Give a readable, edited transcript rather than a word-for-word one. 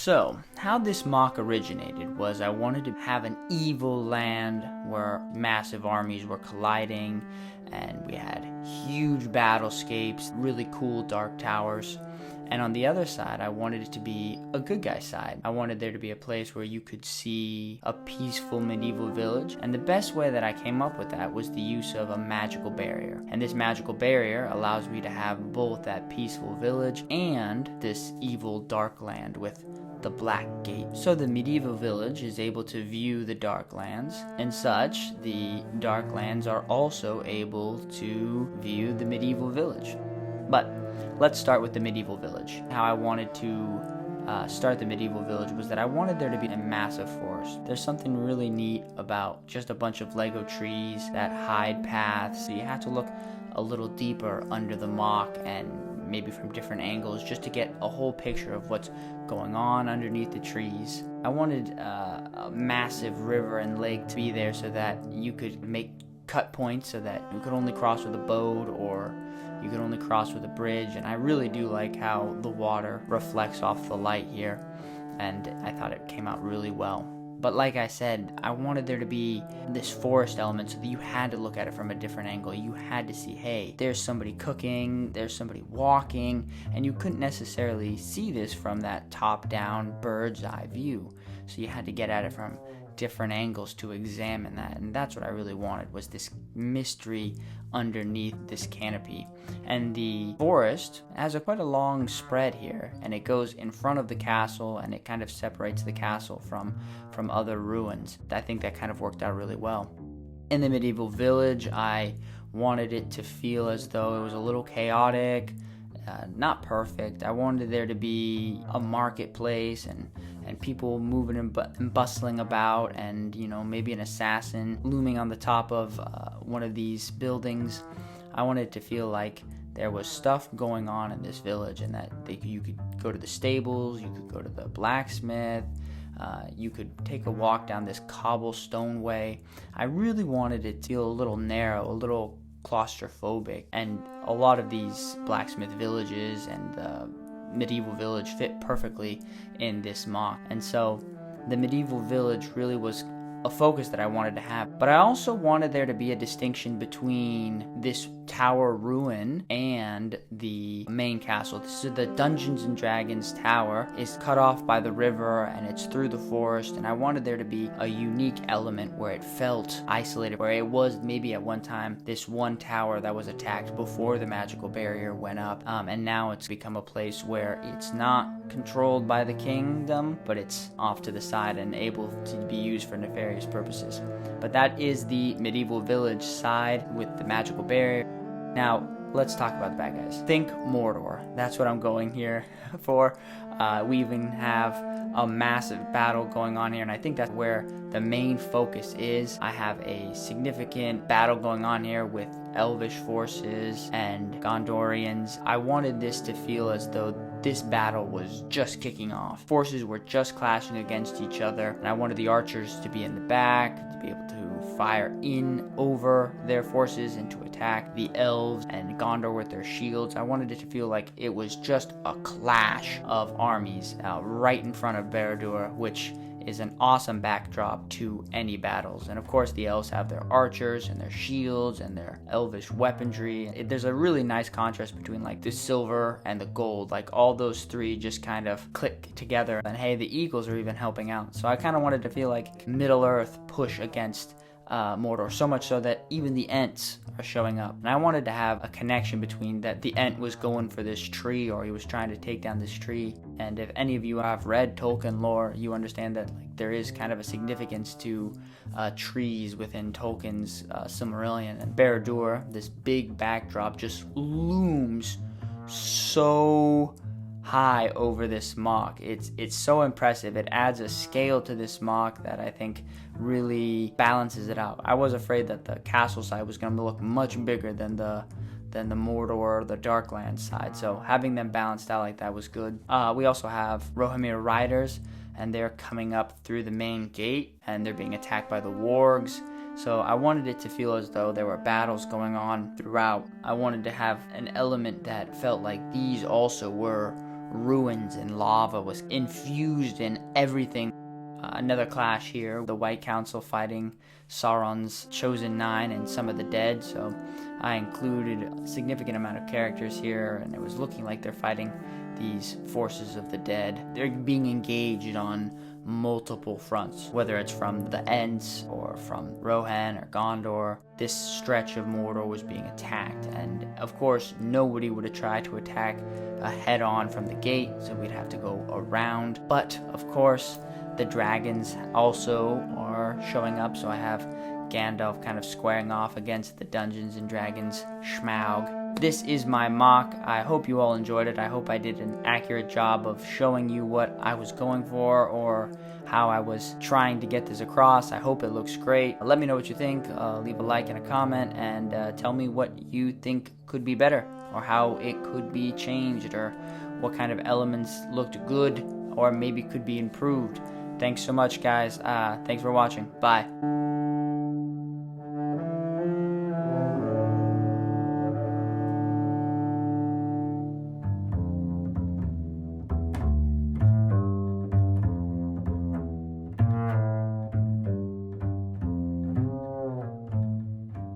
So, how this mock originated was I wanted to have an evil land where massive armies were colliding, and we had huge battlescapes, really cool dark towers. And on the other side, I wanted it to be a good guy side. I wanted there to be a place where you could see a peaceful medieval village. And the best way that I came up with that was the use of a magical barrier. And this magical barrier allows me to have both that peaceful village and this evil dark land with the Black Gate. So the medieval village is able to view the Darklands, and such, the Darklands are also able to view the medieval village. But let's start with the medieval village. How I wanted to start the medieval village was that I wanted there to be a massive forest. There's something really neat about just a bunch of Lego trees that hide paths. So you have to look a little deeper under the mock and maybe from different angles just to get a whole picture of what's going on underneath the trees. I wanted a massive river and lake to be there so that you could make cut points so that you could only cross with a boat or you could only cross with a bridge. And I really do like how the water reflects off the light here, and I thought it came out really well. But like I said, I wanted there to be this forest element so that you had to look at it from a different angle. You had to see, hey, there's somebody cooking, there's somebody walking, and you couldn't necessarily see this from that top-down bird's eye view. So you had to get at it from different angles to examine that, and that's what I really wanted, was this mystery underneath this canopy. And the forest has quite a long spread here, and it goes in front of the castle, and it kind of separates the castle from other ruins. I think that kind of worked out really well. In the medieval village, I wanted it to feel as though it was a little chaotic, not perfect. I wanted there to be a marketplace and people moving and bustling about, and maybe an assassin looming on the top of one of these buildings. I wanted it to feel like there was stuff going on in this village, and that you could go to the stables, you could go to the blacksmith, you could take a walk down this cobblestone way. I really wanted it to feel a little narrow, a little claustrophobic, and a lot of these blacksmith villages and the medieval village fit perfectly in this mock. And so the medieval village really was a focus that I wanted to have. But I also wanted there to be a distinction between this tower ruin and the main castle. This is the Dungeons and Dragons tower. Is cut off by the river and it's through the forest, and I wanted there to be a unique element where it felt isolated, where it was maybe at one time this one tower that was attacked before the magical barrier went up, and now it's become a place where it's not controlled by the kingdom, but it's off to the side and able to be used for nefarious purposes. But that is the medieval village side with the magical barrier. Now, let's talk about the bad guys. Think Mordor. That's what I'm going here for. We even have a massive battle going on here, and I think that's where the main focus is. I have a significant battle going on here with Elvish forces and Gondorians. I wanted this to feel as though this battle was just kicking off. Forces were just clashing against each other, and I wanted the archers to be in the back, to be able to fire in over their forces and to attack the elves and Gondor with their shields. I wanted it to feel like it was just a clash of armies right in front of Barad-dûr, which is an awesome backdrop to any battles. And of course the elves have their archers and their shields and their elvish weaponry. There's a really nice contrast between like the silver and the gold. Like all those three just kind of click together. And hey, the eagles are even helping out. So I kind of wanted to feel like Middle-earth push against Mordor, so much so that even the Ents are showing up. And I wanted to have a connection between that the Ent was going for this tree, or he was trying to take down this tree. And if any of you have read Tolkien lore, you understand that like there is kind of a significance to trees within Tolkien's Silmarillion. And Barad-dûr, this big backdrop, just looms so high over this mock. It's so impressive. It adds a scale to this mock that I think really balances it out. I was afraid that the castle side was going to look much bigger than the Mordor or the Darklands side, so having them balanced out like that was good. We also have Rohirrim riders, and they're coming up through the main gate, and they're being attacked by the wargs. So I wanted it to feel as though there were battles going on throughout. I wanted to have an element that felt like these also were ruins and lava was infused in everything. Another clash here, the White Council fighting Sauron's Chosen Nine and some of the dead, so I included a significant amount of characters here, and it was looking like they're fighting these forces of the dead. They're being engaged on multiple fronts, whether it's from the Ents or from Rohan or Gondor. This stretch of Mordor was being attacked, and of course nobody would have tried to attack head on from the gate, so we'd have to go around. But of course the dragons also are showing up, so I have Gandalf kind of squaring off against the Dungeons and Dragons Schmaug. This is my mock. I hope you all enjoyed it. I hope I did an accurate job of showing you what I was going for or how I was trying to get this across. I hope it looks great. Let me know what you think. Leave a like and a comment, and tell me what you think could be better, or how it could be changed, or what kind of elements looked good or maybe could be improved. Thanks so much, guys. Thanks for watching. Bye.